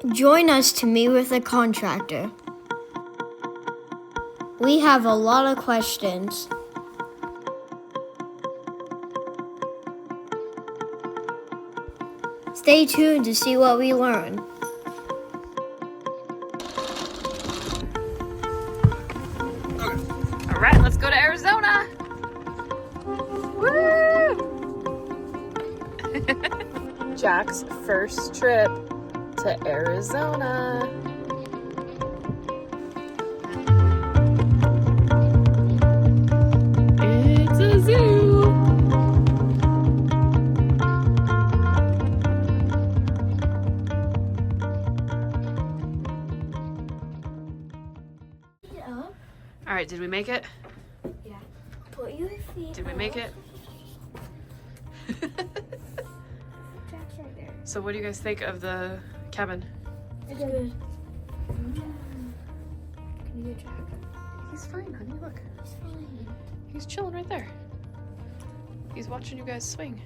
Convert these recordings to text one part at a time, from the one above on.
Join us to meet with a contractor. We have a lot of questions. Stay tuned to see what we learn. All right, let's go to Arizona. Woo! Jack's first trip to Arizona. It's a zoo. All right, did we make it? Yeah. Put your feet Did we make it? Jack's right there. So what do you guys think of the cabin? It's good. Can you get Jack? He's fine, honey, look. It's fine. He's chilling right there. He's watching you guys swing.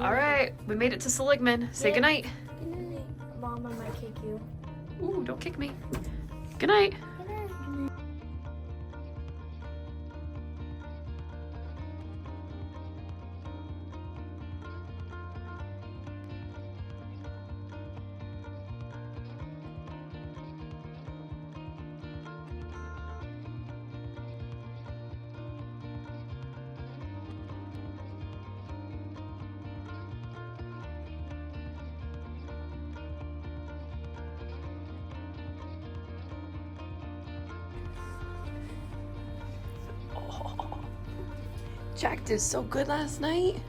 All right, we made it to Seligman. Say goodnight. Good night. Mom, I might kick you. Ooh, don't kick me. Good night. Good night. Jack did so good last night.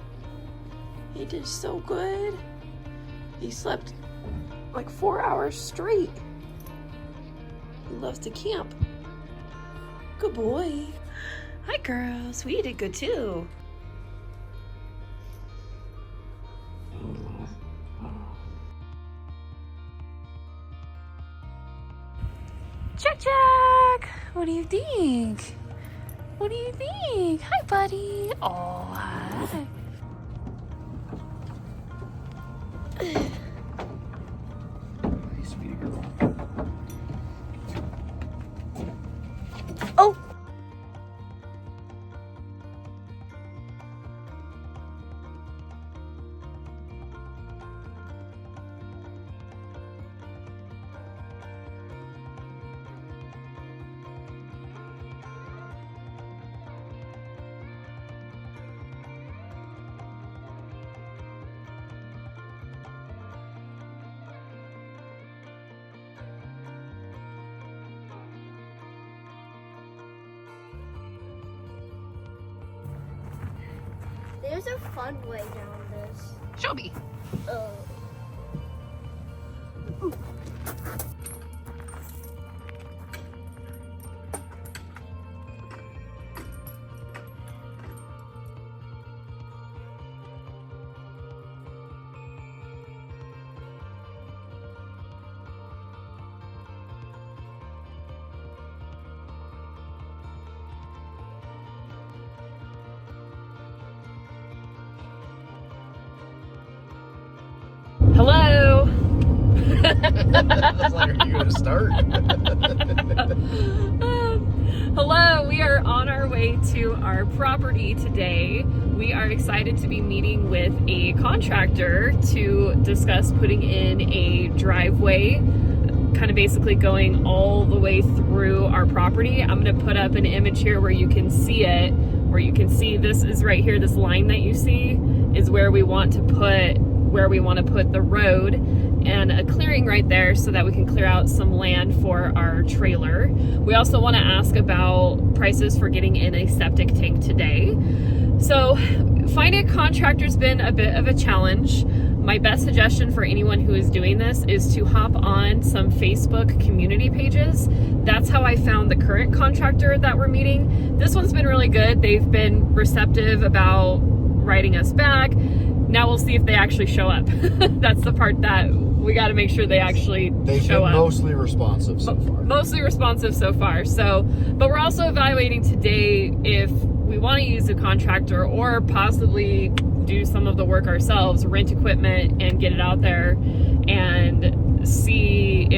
He did so good. He slept like 4 hours straight. He loves to camp. Good boy. Hi, girls. We did good too. Jack, what do you think? What do you think? Hi, buddy. Oh, hi. Sweetie girl. Oh. There's a fun way down this. Show me. Hello. That's like, are you gonna start? Hello, we are on our way to our property today. We are excited to be meeting with a contractor to discuss putting in a driveway, kind of basically going all the way through our property. I'm gonna put up an image here where you can see it, where you can see this is right here, this line that you see is where we want to put the road, and a clearing right there so that we can clear out some land for our trailer. We also want to ask about prices for getting in a septic tank today. So finding a contractor's been a bit of a challenge. My best suggestion for anyone who is doing this is to hop on some Facebook community pages. That's how I found the current contractor that we're meeting. This one's been really good. They've been receptive about writing us back. Now we'll see if they actually show up. That's the part that we got to make sure they actually show up. Mostly responsive so far. Mostly responsive so far. So, but we're also evaluating today if we want to use a contractor or possibly do some of the work ourselves, rent equipment and get it out there and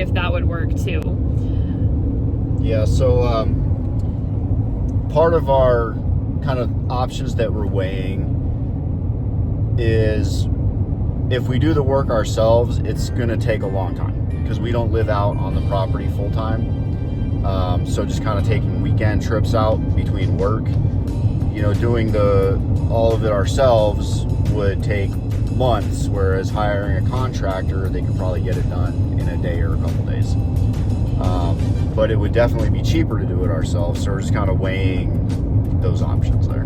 if that would work too. Yeah, so part of our kind of options that we're weighing is if we do the work ourselves, it's going to take a long time because we don't live out on the property full time. So just kind of taking weekend trips out between work, you know, doing all of it ourselves would take months, whereas hiring a contractor, they could probably get it done in a day or a couple days. But it would definitely be cheaper to do it ourselves. So we're just kind of weighing those options there.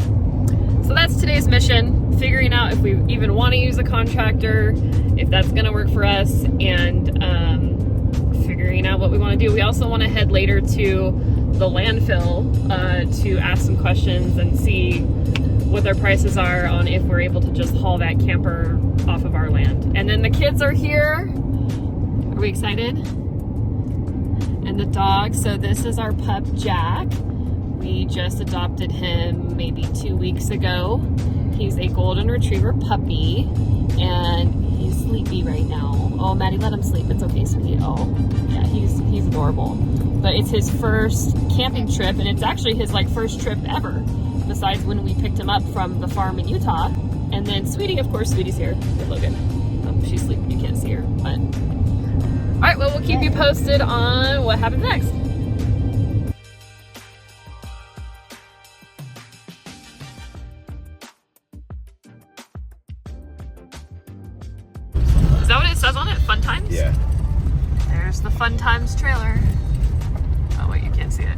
So that's today's mission, figuring out if we even want to use a contractor, if that's going to work for us, and figuring out what we want to do. We also want to head later to the landfill to ask some questions and see what their prices are on if we're able to just haul that camper off of our land. And then the kids are here. Are we excited? And the dog. So this is our pup, Jack. We just adopted him maybe 2 weeks ago. He's a golden retriever puppy, and he's sleepy right now. Oh, Maddie, let him sleep. It's okay, sweetie. Oh, yeah, he's adorable. But it's his first camping trip, and it's actually his first trip ever, besides when we picked him up from the farm in Utah. And then Sweetie, of course, Sweetie's here with Logan. Oh, she's sleeping. You can't see her, but all right. Well, we'll keep you posted on what happens next. Is that what it says on it? Fun Times? Yeah. There's the Fun Times trailer. Oh wait, you can't see it.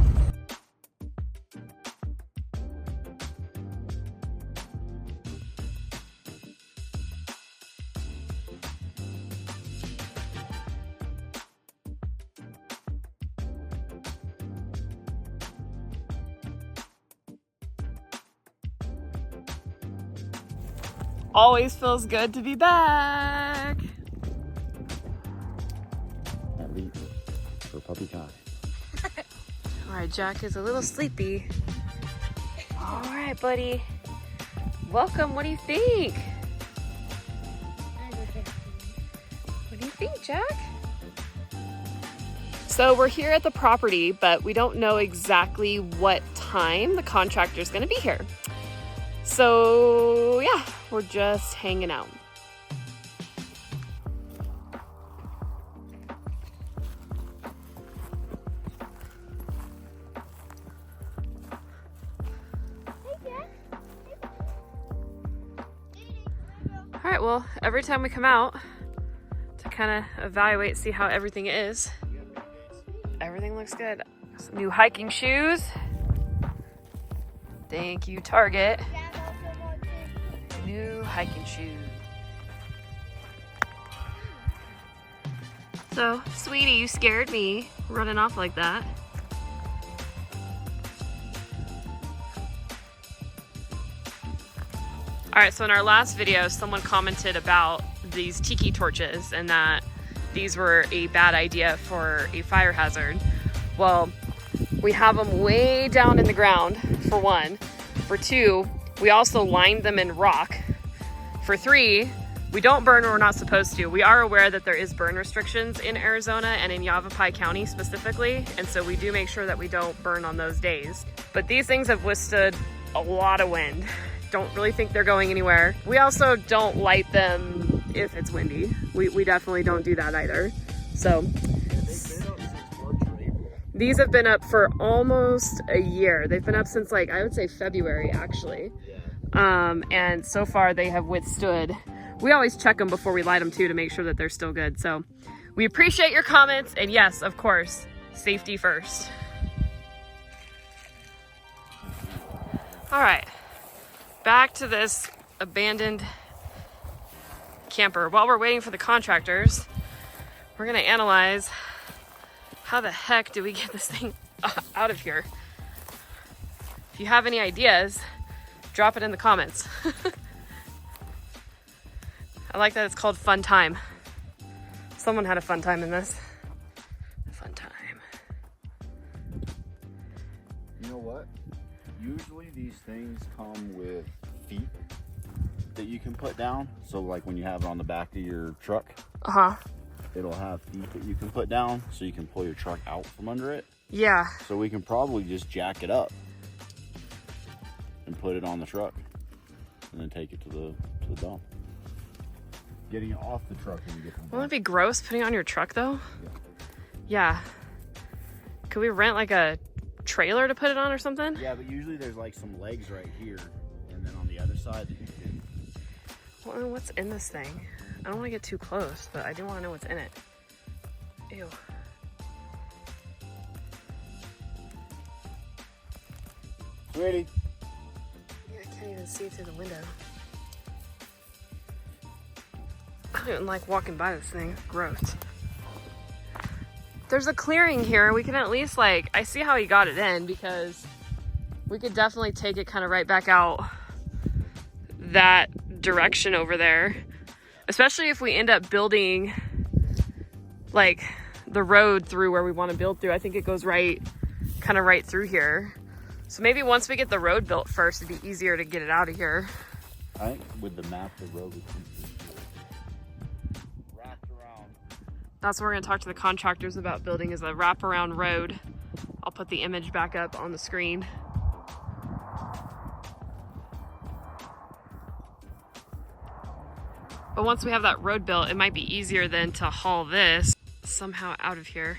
Always feels good to be back. That leap for puppy time. All right, Jack is a little sleepy. All right, buddy. Welcome. What do you think? What do you think, Jack? So we're here at the property, but we don't know exactly what time the contractor's gonna be here. So yeah, we're just hanging out. All right, well, every time we come out to kind of evaluate, see how everything is, everything looks good. Some new hiking shoes. Thank you, Target. New hiking shoes. So, sweetie, you scared me running off like that. All right, so in our last video, someone commented about these tiki torches and that these were a bad idea for a fire hazard. Well, we have them way down in the ground, for one. For two, we also lined them in rock. For three, we don't burn when we're not supposed to. We are aware that there is burn restrictions in Arizona and in Yavapai County specifically, and so we do make sure that we don't burn on those days. But these things have withstood a lot of wind. Don't really think they're going anywhere. We also don't light them if it's windy. We definitely don't do that either. So these have been up for almost a year. They've been up since I would say February actually. And so far they have withstood. We always check them before we light them too to make sure that they're still good. So we appreciate your comments, and yes, of course, safety first. All right, back to this abandoned camper. While we're waiting for the contractors, we're gonna analyze how the heck do we get this thing out of here. If you have any ideas, drop it in the comments. I like that it's called Fun Time. Someone had a fun time in this. Fun time. You know what? Usually these things come with feet that you can put down. So like when you have it on the back of your truck, it'll have feet that you can put down so you can pull your truck out from under it. Yeah. So we can probably just jack it up and put it on the truck and then take it to the dump. Getting it off the truck when you get to the dump. Won't it be gross putting it on your truck though? Yeah. Could we rent like a trailer to put it on or something? Yeah, but usually there's like some legs right here, and then on the other side that you can. Well, what's in this thing? I don't want to get too close, but I do want to know what's in it. Ew. Sweetie. Yeah, I can't even see through the window. I don't like walking by this thing. Gross. There's a clearing here. We can at least like, I see how he got it in because we could definitely take it kind of right back out that direction over there. Especially if we end up building like the road through where we want to build through. I think it goes right, kind of right through here. So maybe once we get the road built first, it'd be easier to get it out of here. I think with the map, the road would wrapped around. That's what we're gonna talk to the contractors about building, is a wraparound road. I'll put the image back up on the screen. But once we have that road built, it might be easier then to haul this somehow out of here.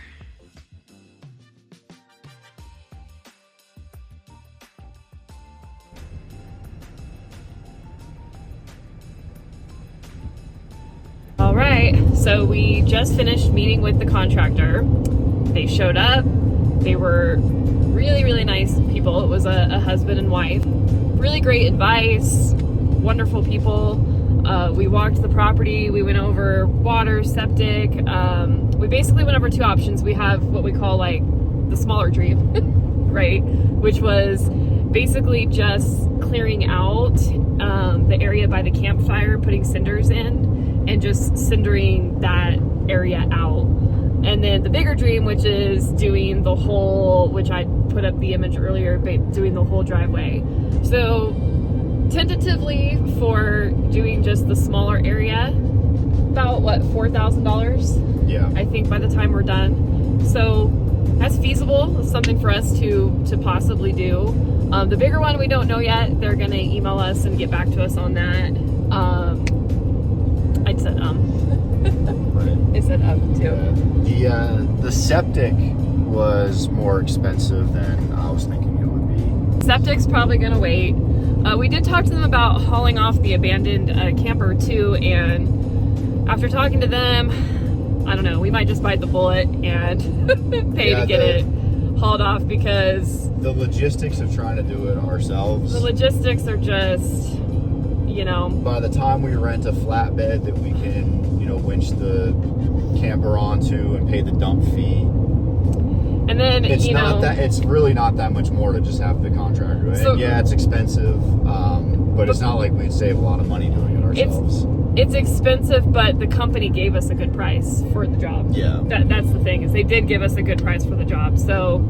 All right, so we just finished meeting with the contractor. They showed up. They were really, really nice people. It was a husband and wife. Really great advice, wonderful people. We walked the property. We went over water, septic. We basically went over two options. We have what we call like the smaller dream, right? Which was basically just clearing out the area by the campfire, putting cinders in, and just cindering that area out. And then the bigger dream, which is doing the whole, which I put up the image earlier, but doing the whole driveway. So tentatively for doing just the smaller area, about what, $4,000? Yeah. I think by the time we're done. So that's feasible. It's something for us to possibly do. The bigger one we don't know yet. They're gonna email us and get back to us on that. I said Right. I said too. The septic was more expensive than I was thinking it would be. Septic's probably gonna wait. We did talk to them about hauling off the abandoned camper too, and after talking to them, I don't know, we might just bite the bullet and pay to get it hauled off, because the logistics of trying to do it ourselves. The logistics are just, you know. By the time we rent a flatbed that we can, you know, winch the camper onto and pay the dump fee. And then, it's it's really not that much more to just have the contractor. So, and yeah, it's expensive, but it's not like we'd save a lot of money doing it ourselves. It's expensive, but the company gave us a good price for the job. Yeah. That's the thing, is they did give us a good price for the job. So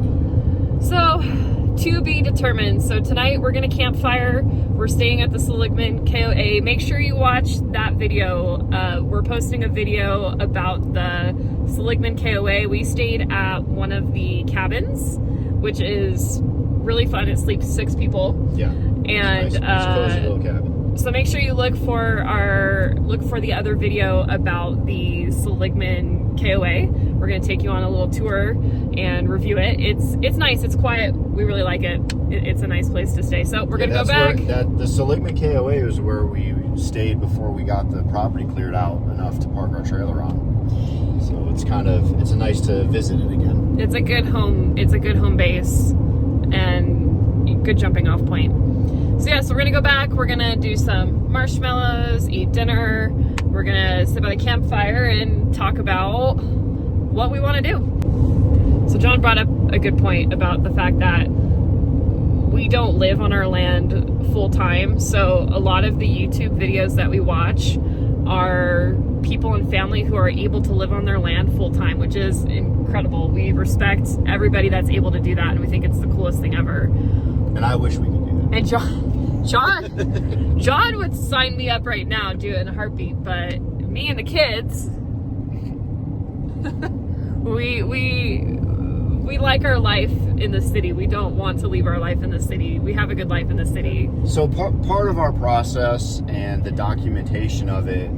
to be determined. So tonight we're gonna campfire. We're staying at the Seligman KOA. Make sure you watch that video. We're posting a video about the Seligman KOA. We stayed at one of the cabins, which is really fun. It sleeps 6 people. Yeah. And it's nice. It's a cozy little cabin. So make sure you look for the other video about the Seligman KOA. We're gonna take you on a little tour and review it. It's nice. It's quiet. We really like it. It's a nice place to stay. So we're gonna go back. The Seligman KOA was where we stayed before we got the property cleared out enough to park our trailer on. So it's nice to visit it again. It's a good home. It's a good home base and good jumping off point. So yeah, so we're gonna go back. We're gonna do some marshmallows, eat dinner. We're gonna sit by the campfire and talk about what we want to do. So John brought up a good point about the fact that we don't live on our land full time. So a lot of the YouTube videos that we watch are people and family who are able to live on their land full time, which is incredible. We respect everybody that's able to do that, and we think it's the coolest thing ever. And I wish we could do that. And John would sign me up right now, do it in a heartbeat, but me and the kids, We like our life in the city. We don't want to leave our life in the city. We have a good life in the city. So part of our process and the documentation of it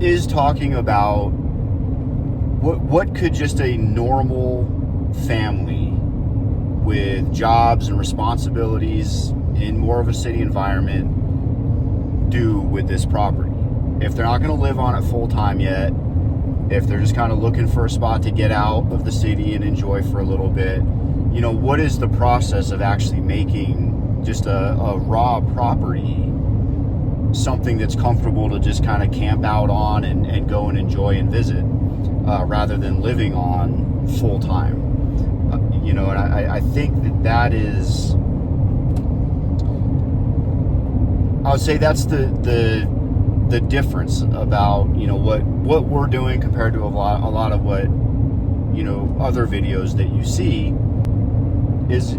is talking about what could just a normal family with jobs and responsibilities in more of a city environment do with this property. If they're not going to live on it full time yet, if they're just kind of looking for a spot to get out of the city and enjoy for a little bit, you know, what is the process of actually making just a raw property something that's comfortable to just kind of camp out on and go and enjoy and visit, rather than living on full time? You know, and I think that is, I would say that's the difference about, you know, what we're doing compared to a lot of what, you know, other videos that you see is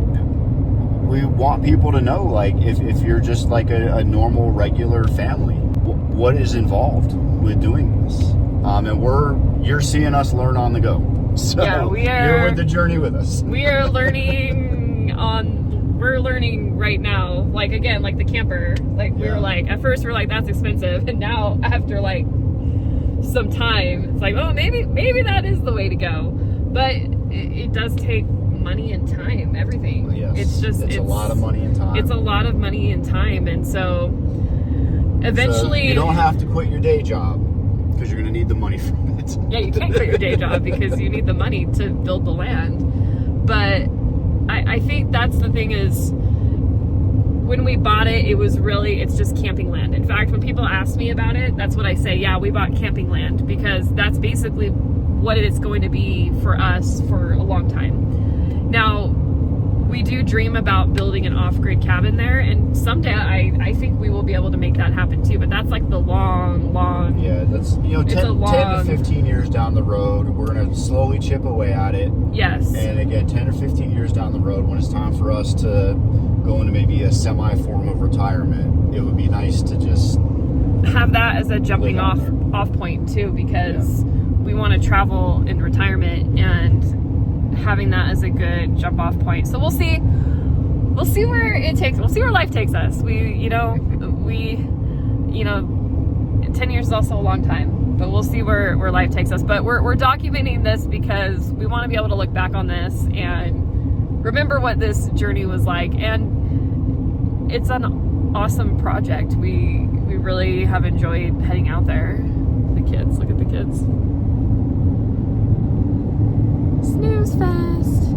we want people to know, like, if you're just like a normal regular family, what is involved with doing this. And you're seeing us learn on the go. So yeah, you're with the journey with us. We're learning right now, like, again, like the camper, like we were like, at first we're like, that's expensive, and now after like some time it's like, oh, maybe that is the way to go. But it does take money and time, everything. Yes. It's a lot of money and time. It's a lot of money and time, and so eventually you don't have to quit your day job because you're going to need the money from it. Yeah, you can't quit your day job because you need the money to build the land. But I think that's the thing is, when we bought it, it's just camping land. In fact, when people ask me about it, that's what I say. Yeah, we bought camping land, because that's basically what it's going to be for us for a long time. Now, we do dream about building an off-grid cabin there, and someday I think we will be able to make that happen too, but that's like the long... Yeah, that's, you know, 10 to 15 years down the road, we're going to slowly chip away at it. Yes. And again, 10 or 15 years down the road, when it's time for us to go into maybe a semi-form of retirement, it would be nice to just have that as a jumping off point too, because we want to travel in retirement, and having that as a good jump off point. So we'll see where it takes. We'll see where life takes us. 10 years is also a long time, but we'll see where life takes us. But we're documenting this because we want to be able to look back on this and remember what this journey was like. And it's an awesome project. We really have enjoyed heading out there. The kids, look at the kids. Snooze fest.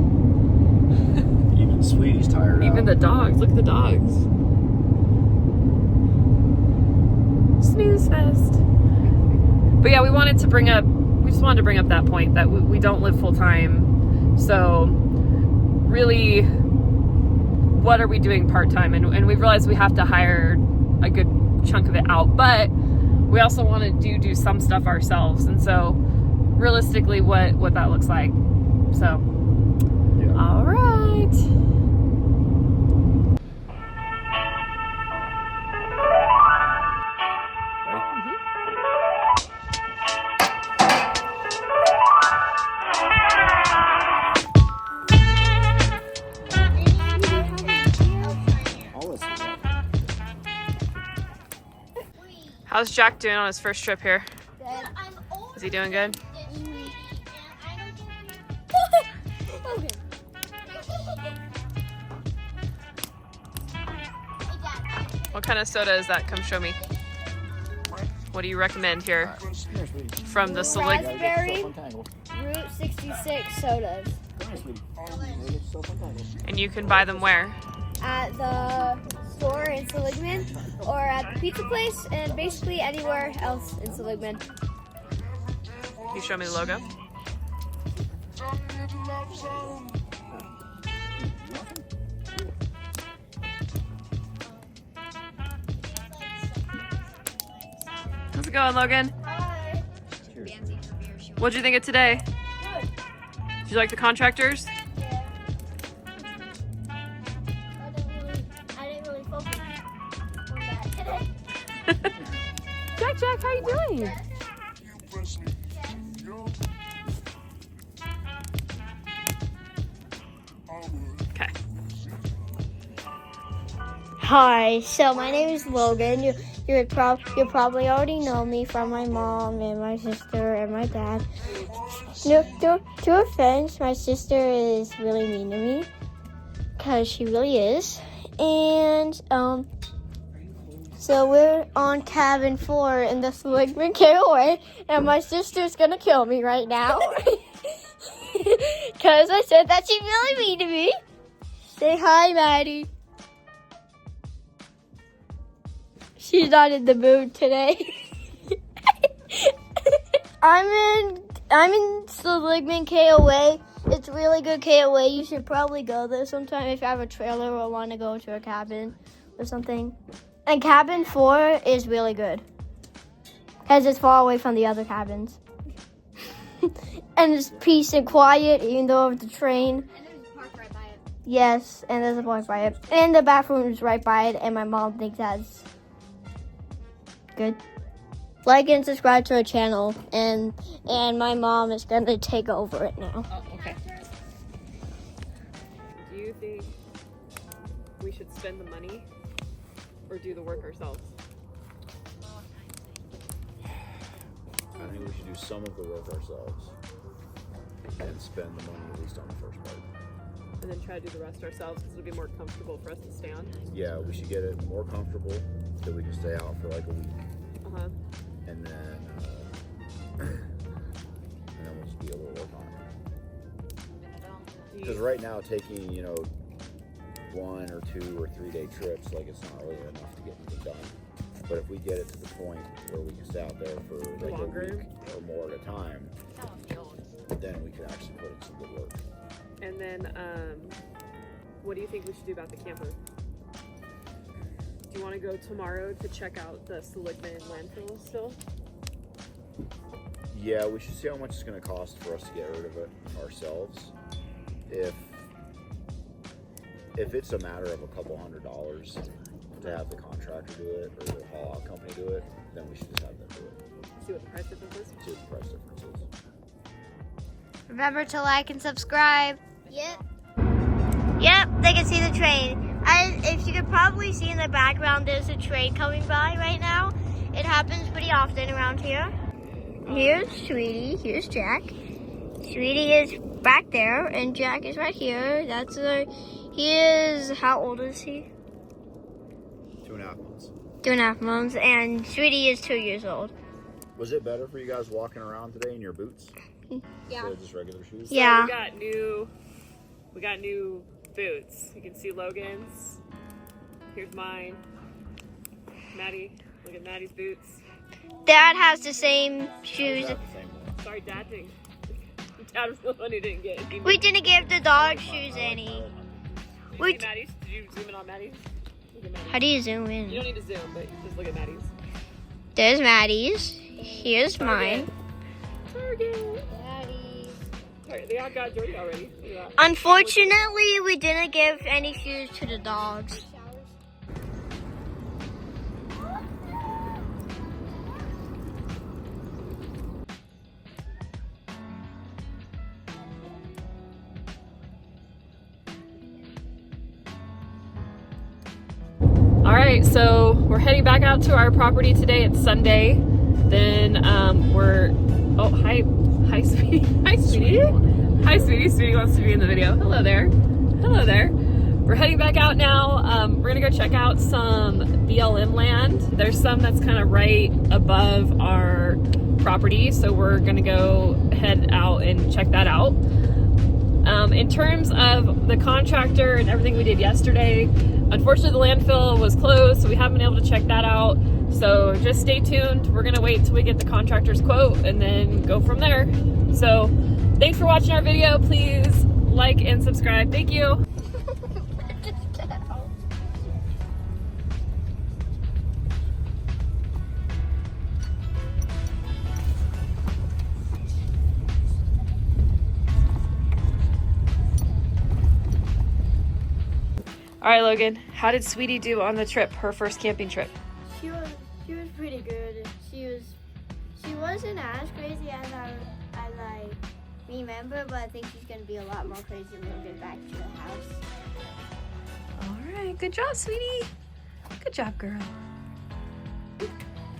Even Sweetie's tired out. Even the dogs. Look at the dogs. Snooze fest. But yeah, we just wanted to bring up that point that we don't live full time. So really, what are we doing part time? And we realized we have to hire a good chunk of it out. But we also want to do some stuff ourselves. And so realistically, what that looks like. So, all right. How's Jack doing on his first trip here? Is he doing good? What kind of soda is that? Come show me. What do you recommend here from the select? Raspberry Route 66 sodas. And you can buy them where? At the store in Seligman, or at the pizza place, and basically anywhere else in Seligman. Can you show me the logo? How's it going, Logan? Hi. What'd you think of today? Good. Did you like the contractors? Yeah. I didn't really focus on that today. Jack, how you doing? Hi, so my name is Logan. You probably already know me from my mom and my sister and my dad. No, to offense, my sister is really mean to me, because she really is. And, so we're on cabin 4 in the Seligman KOA, and my sister's gonna kill me right now. Because I said that she's really mean to me. Say hi, Maddie. She's not in the mood today. I'm in Seligman KOA. It's really good KOA. You should probably go there sometime if you have a trailer or want to go to a cabin or something. And cabin 4 is really good because it's far away from the other cabins. And it's peace and quiet, even though it's the train. And there's a park right by it. Yes, and there's a park by it. And the bathroom is right by it, and my mom thinks that's good. Like and subscribe to our channel, and my mom is gonna take over it now. Oh, okay. Do you think we should spend the money or do the work ourselves? I think we should do some of the work ourselves and spend the money at least on the first part. And then try to do the rest ourselves because it'll be more comfortable for us to stay on. Yeah, we should get it more comfortable so we can stay out for like a week. Uh-huh. And then we'll just be able to work on it. Because right now, taking 1 or 2 or 3 day trips, like it's not really enough to get anything done. But if we get it to the point where we can stay out there for like longer, a week or more at a time, then we can actually put in some good work. And then, what do you think we should do about the camper? Do you want to go tomorrow to check out the Seligman landfill still? Yeah, we should see how much it's going to cost for us to get rid of it ourselves. If it's a matter of a couple $100s to have the contractor do it or the haul out company do it, then we should just have them do it. See what the price difference is? See what the price difference is. Remember to like and subscribe. Yep. Yep, they can see the train. And if you could probably see in the background, there's a train coming by right now. It happens pretty often around here. Here's Sweetie, here's Jack. Sweetie is back there, and Jack is right here. He is, how old is he? 2.5 months. 2.5 months, and Sweetie is 2 years old. Was it better for you guys walking around today in your boots? Yeah. Instead of just regular shoes? Yeah. So we got new boots. You can see Logan's. Here's mine. Maddie, look at Maddie's boots. Dad has the same shoes. Is that the same one? Sorry, Dad didn't. Dad was the one who didn't get any. We didn't give the dog shoes any. Did you see Maddie's? Did you zoom in on Maddie's? Look at Maddie's. How do you zoom in? You don't need to zoom, but just look at Maddie's. There's Maddie's. Here's mine. Target. Maddie's. Target. They all got dirty already. Yeah. Unfortunately, we didn't give any shoes to the dogs. All right, so we're heading back out to our property today. It's Sunday. Then hi, sweetie. Hi, sweetie. Hi, sweetie. Sweetie wants to be in the video. Hello there. Hello there. We're heading back out now. We're gonna go check out some BLM land. There's some that's kind of right above our property, so we're gonna go head out and check that out. In terms of the contractor and everything we did yesterday, unfortunately the landfill was closed, so we haven't been able to check that out. So just stay tuned. We're gonna wait till we get the contractor's quote and then go from there. So thanks for watching our video. Please like and subscribe. Thank you. All right, Logan, how did Sweetie do on the trip, her first camping trip? She was pretty good. She wasn't as crazy as I remember, but I think she's gonna be a lot more crazy when we get back to the house. All right, good job, Sweetie. Good job, girl.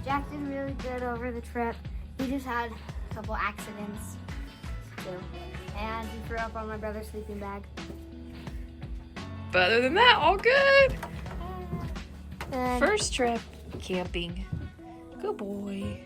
Jack did really good over the trip. He just had a couple accidents too. And he threw up on my brother's sleeping bag. But other than that, all good. And First trip camping. Good boy.